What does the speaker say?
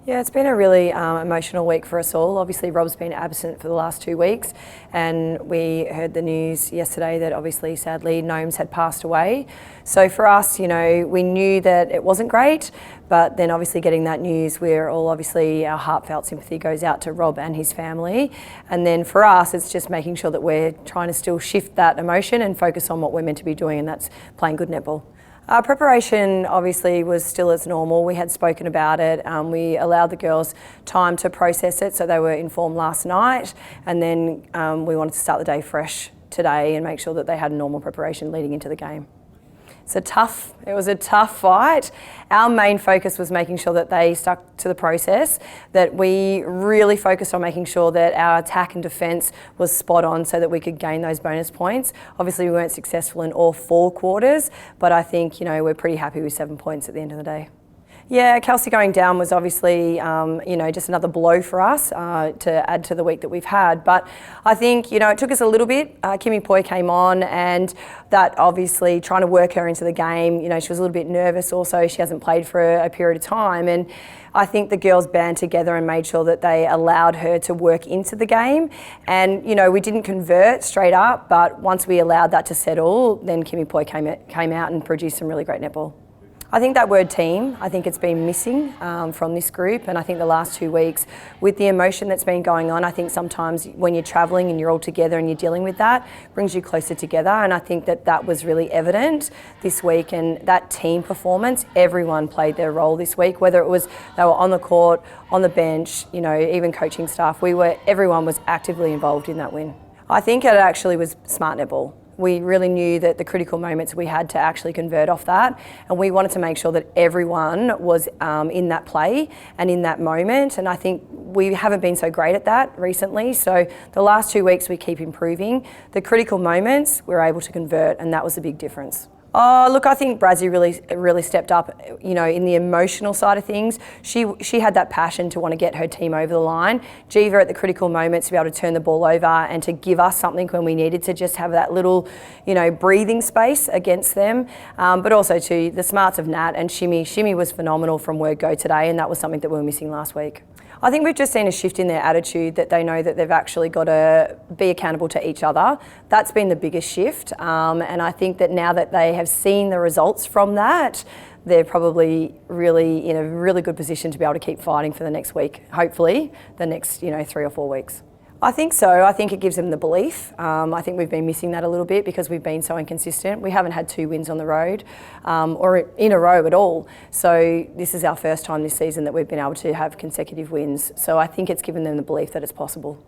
Yeah, it's been a really emotional week for us all. Obviously, Rob's been absent for the last 2 weeks, and we heard the news yesterday that obviously, sadly, Gnomes had passed away. So for us, we knew that it wasn't great, but then obviously getting that news, we're all obviously, our heartfelt sympathy goes out to Rob and his family. And then for us, it's just making sure that we're trying to still shift that emotion and focus on what we're meant to be doing, and that's playing good netball. Our preparation obviously was still as normal. We had spoken about it. We allowed the girls time to process it, so they were informed last night, and then we wanted to start the day fresh today and make sure that they had a normal preparation leading into the game. It was a tough fight. Our main focus was making sure that they stuck to the process, that we really focused on making sure that our attack and defence was spot on so that we could gain those bonus points. Obviously we weren't successful in all 4 quarters, but I think we're pretty happy with 7 points at the end of the day. Yeah, Kelsey going down was obviously, just another blow for us to add to the week that we've had. But I think, it took us a little bit. Kimmy Poi came on, and that obviously trying to work her into the game, she was a little bit nervous also. She hasn't played for a period of time. And I think the girls band together and made sure that they allowed her to work into the game. And, we didn't convert straight up, but once we allowed that to settle, then Kimmy Poi came out and produced some really great netball. I think that word team, I think it's been missing from this group, and I think the last 2 weeks with the emotion that's been going on, I think sometimes when you're travelling and you're all together and you're dealing with that, brings you closer together, and I think that was really evident this week. And that team performance, everyone played their role this week, whether it was they were on the court, on the bench, even coaching staff, everyone was actively involved in that win. I think it actually was smart netball. We really knew that the critical moments we had to actually convert off that, and we wanted to make sure that everyone was in that play and in that moment, and I think we haven't been so great at that recently. So the last 2 weeks we keep improving. The critical moments we're able to convert, and that was a big difference. Oh, look, I think Brazzy really stepped up, in the emotional side of things. She had that passion to want to get her team over the line. Jiva at the critical moments to be able to turn the ball over and to give us something when we needed to just have that little, breathing space against them. But also too, the smarts of Nat and Shimmy. Shimmy was phenomenal from word go today, and that was something that we were missing last week. I think we've just seen a shift in their attitude, that they know that they've actually got to be accountable to each other. That's been the biggest shift. And I think that now that they have seen the results from that, they're probably really in a really good position to be able to keep fighting for the next week, hopefully the next 3 or 4 weeks. I think so. I think it gives them the belief. I think we've been missing that a little bit because we've been so inconsistent. We haven't had 2 wins on the road or in a row at all. So this is our first time this season that we've been able to have consecutive wins. So I think it's given them the belief that it's possible.